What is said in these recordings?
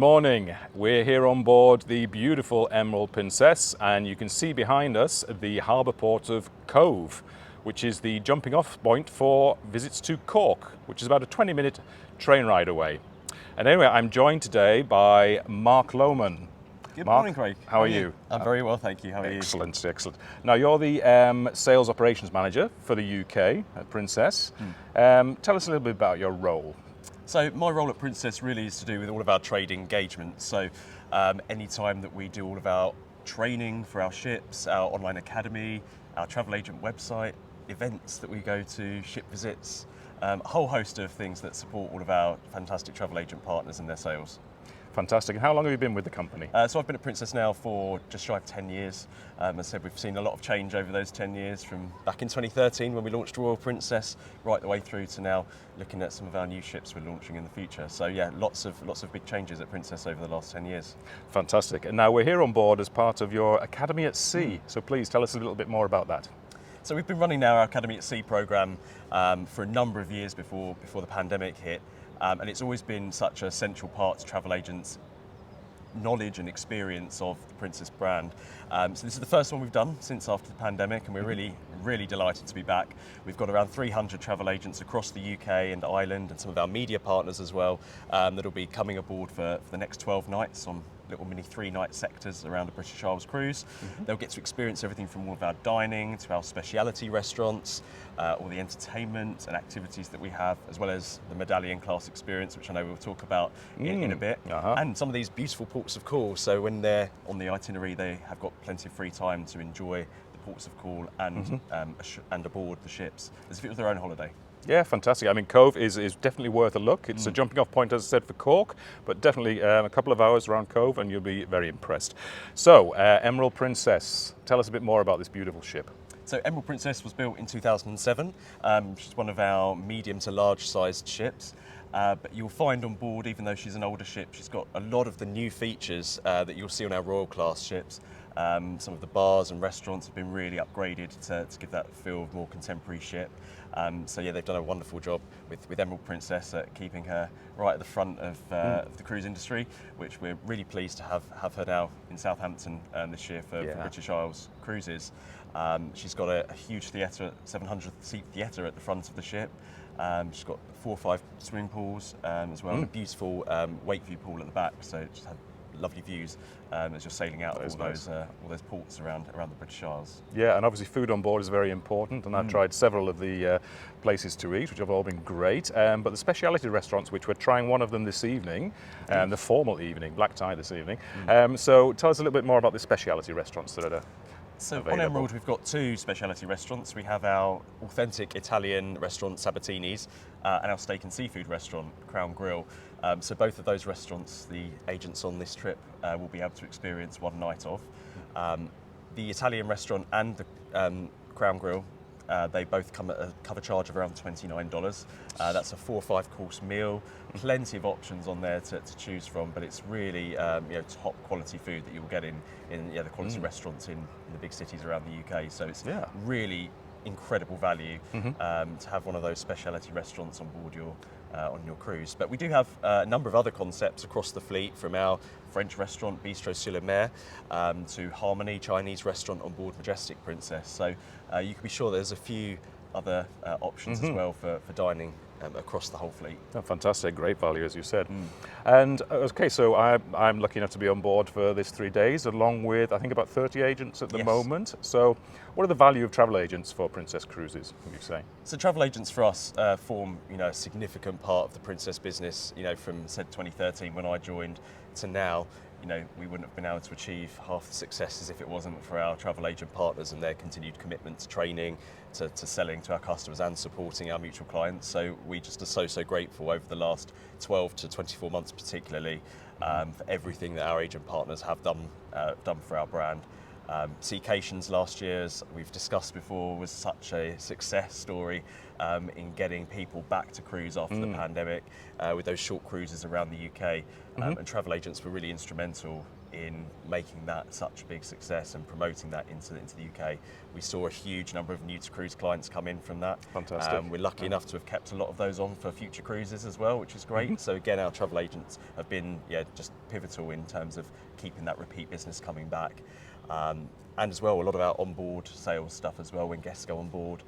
Morning. We're here on board the beautiful Emerald Princess, and you can see behind us the harbour port of Cove, which is the jumping off point for visits to Cork, which is about a 20-minute train ride away. And anyway, I'm joined today by Mark Lowman. Good Mark, morning, Craig. How are you? I'm very well, thank you. How are you? Excellent, excellent. Now, you're the Sales Operations Manager for the UK at Princess. Tell us a little bit about your role. So my role at Princess really is to do with all of our trade engagement. So any time that we do all of our training for our ships, our online academy, our travel agent website, events that we go to, ship visits, a whole host of things that support all of our fantastic travel agent partners and their sales. Fantastic. And how long have you been with the company? So I've been at Princess now for just shy of 10 years. As I said, we've seen a lot of change over those 10 years, from back in 2013 when we launched Royal Princess, right the way through to now looking at some of our new ships we're launching in the future. So yeah, lots of big changes at Princess over the last 10 years. Fantastic. And now we're here on board as part of your Academy at Sea. So please tell us a little bit more about that. So we've been running now our Academy at Sea programme for a number of years before the pandemic hit. And it's always been such a central part to travel agents' knowledge and experience of the Princess brand. So this is the first one we've done since after the pandemic, and we're really delighted to be back. We've got around 300 travel agents across the UK and Ireland, and some of our media partners as well, that'll be coming aboard for the next 12 nights on little mini 3-night sectors around the British Isles cruise. They'll get to experience everything from all of our dining to our speciality restaurants, all the entertainment and activities that we have, as well as the medallion class experience, which I know we'll talk about in a bit, and some of these beautiful ports of call. So when they're on the itinerary, they have got plenty of free time to enjoy the ports of call and aboard the ships as if it was their own holiday. Yeah, fantastic. I mean, Cove is definitely worth a look. It's a jumping off point, as I said, for Cork, but definitely a couple of hours around Cove and you'll be very impressed. So, Emerald Princess, tell us a bit more about this beautiful ship. So Emerald Princess was built in 2007. She's one of our medium to large sized ships. But you'll find on board, even though she's an older ship, she's got a lot of the new features that you'll see on our Royal class ships. Some of the bars and restaurants have been really upgraded to give that feel of more contemporary ship. So yeah, they've done a wonderful job with Emerald Princess at keeping her right at the front of the cruise industry, which we're really pleased to have her now in Southampton this year for British Isles cruises. She's got a huge theatre, 700-seat theatre at the front of the ship. She's got 4 or 5 swimming pools as well, and a beautiful wake view pool at the back, so just have lovely views as you're sailing out of all those ports around the British Isles. Yeah, and obviously food on board is very important, and I've tried several of the places to eat, which have all been great, but the speciality restaurants, which we're trying one of them this evening, the formal evening, black tie this evening. So tell us a little bit more about the speciality restaurants that are So available. on Emerald, we've got 2 speciality restaurants. We have our authentic Italian restaurant, Sabatini's, and our steak and seafood restaurant, Crown Grill. So both of those restaurants, the agents on this trip will be able to experience one night of. The Italian restaurant and the Crown Grill, they both come at a cover charge of around $29. That's a 4 or 5 course meal, plenty of options on there to choose from, but it's really top quality food that you'll get in the quality restaurants in the big cities around the UK. So it's really incredible value to have one of those speciality restaurants on board on your cruise. But we do have a number of other concepts across the fleet, from our French restaurant Bistro sur la Mer to Harmony Chinese restaurant on board Majestic Princess. So you can be sure there's a few other options as well for dining across the whole fleet. Oh, fantastic, great value, as you said. And okay, so I'm lucky enough to be on board for this 3 days, along with I think about 30 agents at the moment. So what are the value of travel agents for Princess Cruises, would you say? So travel agents for us form a significant part of the Princess business. From said 2013 when I joined to now. We wouldn't have been able to achieve half the successes if it wasn't for our travel agent partners and their continued commitment to training, to selling to our customers and supporting our mutual clients. So we just are so grateful over the last 12 to 24 months particularly for everything that our agent partners have done for our brand. Seacations last year, as we've discussed before, was such a success story in getting people back to cruise after the pandemic with those short cruises around the UK. And travel agents were really instrumental in making that such a big success and promoting that into the UK. We saw a huge number of new to cruise clients come in from that. Fantastic. We're lucky enough to have kept a lot of those on for future cruises as well, which is great. So again, our travel agents have been just pivotal in terms of keeping that repeat business coming back. And as well, a lot of our onboard sales stuff as well, when guests go on board,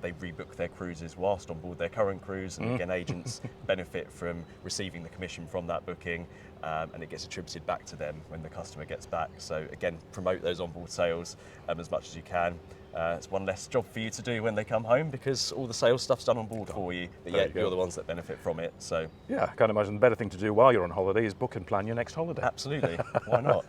they rebook their cruises whilst on board their current cruise, and again, agents benefit from receiving the commission from that booking, and it gets attributed back to them when the customer gets back. So again, promote those onboard sales as much as you can. It's one less job for you to do when they come home, because all the sales stuff's done on board for you, but yet you're the ones that benefit from it. So yeah, I can't imagine the better thing to do while you're on holiday is book and plan your next holiday. Absolutely, why not?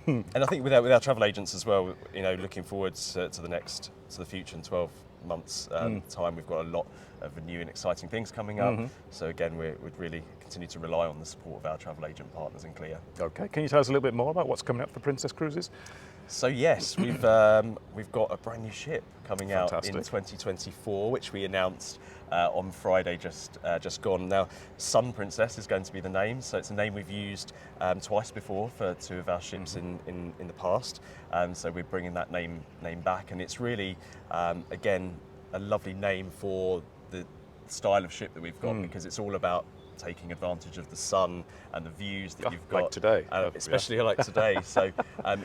And I think with our travel agents as well, looking forward to the future in 12 months time, we've got a lot of new and exciting things coming up. So again, we'd really continue to rely on the support of our travel agent partners in CLIA. Okay, can you tell us a little bit more about what's coming up for Princess Cruises? So yes, we've got a brand new ship coming out in Fantastic. 2024, which we announced on Friday just gone. Now, Sun Princess is going to be the name, so it's a name we've used twice before for two of our ships in the past. So we're bringing that name back, and it's really again a lovely name for the style of ship that we've got, because it's all about taking advantage of the sun and the views that you've got. Like today. Especially like today. So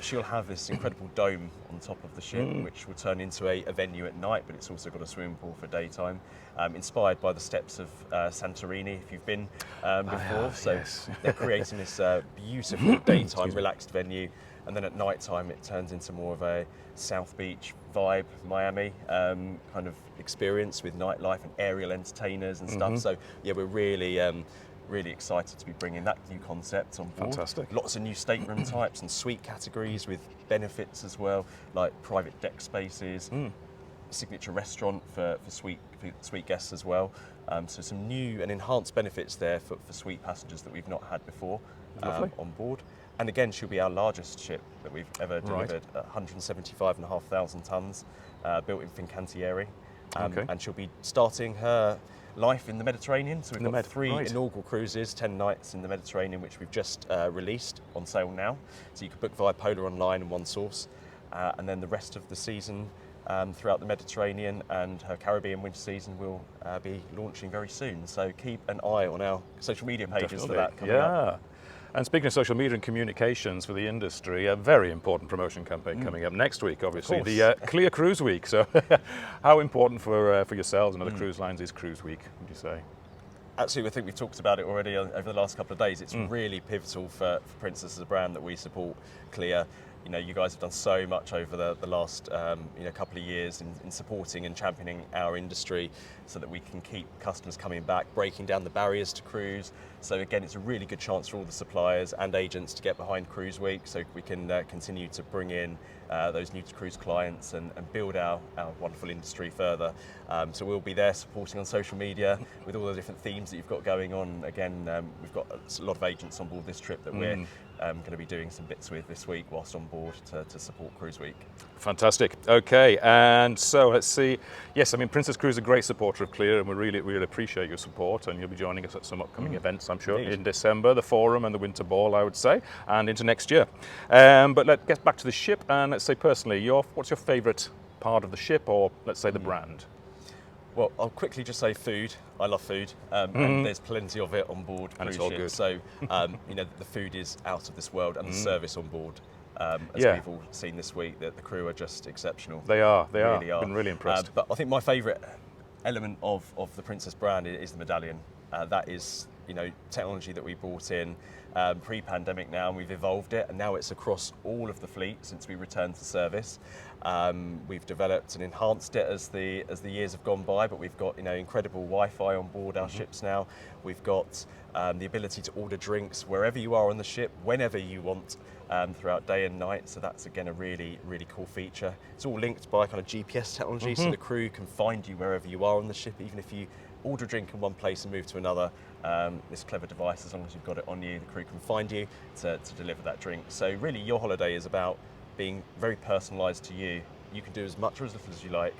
she'll have this incredible dome on top of the ship, which will turn into a venue at night, but it's also got a swimming pool for daytime, inspired by the steps of Santorini, if you've been before. They're creating this beautiful daytime relaxed venue, and then at night time it turns into more of a South Beach vibe, Miami kind of experience with nightlife and aerial entertainers and stuff. So yeah, we're really excited to be bringing that new concept on board. Fantastic. Lots of new stateroom types and suite categories with benefits as well, like private deck spaces, signature restaurant for suite guests as well. So some new and enhanced benefits there for suite passengers that we've not had before on board. And again, she'll be our largest ship that we've ever delivered, 175,500 tonnes, built in Fincantieri. And she'll be starting her life in the Mediterranean. So we've got three inaugural cruises, 10 nights in the Mediterranean, which we've just released on sale now. So you can book via Polar Online and OneSource. And then the rest of the season throughout the Mediterranean and her Caribbean winter season will be launching very soon. So keep an eye on our social media pages for that coming up. And speaking of social media and communications for the industry, a very important promotion campaign coming up next week, obviously, the CLIA Cruise Week. So how important for yourselves and other cruise lines is Cruise Week, would you say? Absolutely, I think we've talked about it already over the last couple of days. It's really pivotal for Princess as a brand that we support CLIA. You guys have done so much over the last couple of years in supporting and championing our industry so that we can keep customers coming back, breaking down the barriers to cruise. So again, it's a really good chance for all the suppliers and agents to get behind Cruise Week, so we can continue to bring in those new to cruise clients and build our wonderful industry further. So we'll be there supporting on social media with all the different themes that you've got going on. Again, we've got a lot of agents on board this trip that we're going to be doing some bits with this week whilst on board to support Cruise Week. Fantastic. Okay, and so let's see. Yes, I mean, Princess Cruise is a great supporter of CLIA, and we really appreciate your support, and you'll be joining us at some upcoming events, I'm sure, in December, the Forum and the Winter Ball, I would say, and into next year. But let's get back to the ship, and let's say personally, what's your favourite part of the ship, or let's say the brand? Well, I'll quickly just say food. I love food, and there's plenty of it on board cruise ships. So, the food is out of this world, and the service on board, as we've all seen this week, that the crew are just exceptional. They are. Really are. Been really impressed. But I think my favourite element of the Princess brand is the medallion. That is, technology that we brought in pre-pandemic now, and we've evolved it, and now it's across all of the fleet since we returned to service. We've developed and enhanced it as the years have gone by, but we've got incredible Wi-Fi on board our ships now. We've got the ability to order drinks wherever you are on the ship, whenever you want, throughout day and night. So that's again a really cool feature. It's all linked by kind of GPS technology, so the crew can find you wherever you are on the ship, even if you order a drink in one place and move to another. This clever device, as long as you've got it on you, the crew can find you to deliver that drink. So really, your holiday is about being very personalised to you. You can do as much or as little as you like.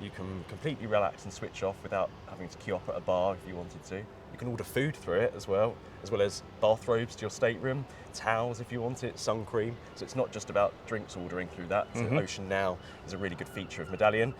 You can completely relax and switch off without having to queue up at a bar if you wanted to. You can order food through it as well as bathrobes to your stateroom, towels if you want it, sun cream. So it's not just about drinks ordering through that. So Ocean Now is a really good feature of Medallion.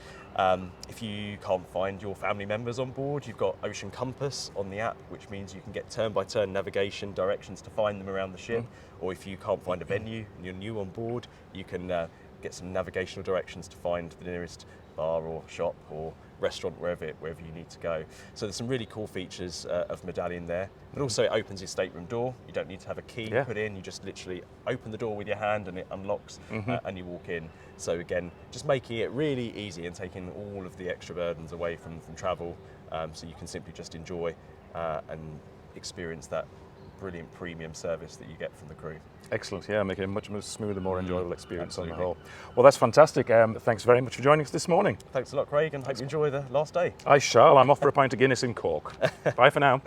If you can't find your family members on board, you've got Ocean Compass on the app, which means you can get turn-by-turn navigation directions to find them around the ship. Or if you can't find a venue and you're new on board, you can get some navigational directions to find the nearest bar or shop or restaurant, wherever you need to go. So there's some really cool features of Medallion there. But also it opens your stateroom door. You don't need to have a key put in. You just literally open the door with your hand and it unlocks and you walk in. So again, just making it really easy and taking all of the extra burdens away from travel, so you can simply just enjoy and experience that brilliant premium service that you get from the crew. Excellent, yeah, making it a much more smoother, more enjoyable experience on the Absolutely. whole. Well, that's fantastic. Thanks very much for joining us this morning. Thanks a lot, Craig, and hope you enjoy the last day. I shall. I'm off for a pint of Guinness in Cork. Bye for now.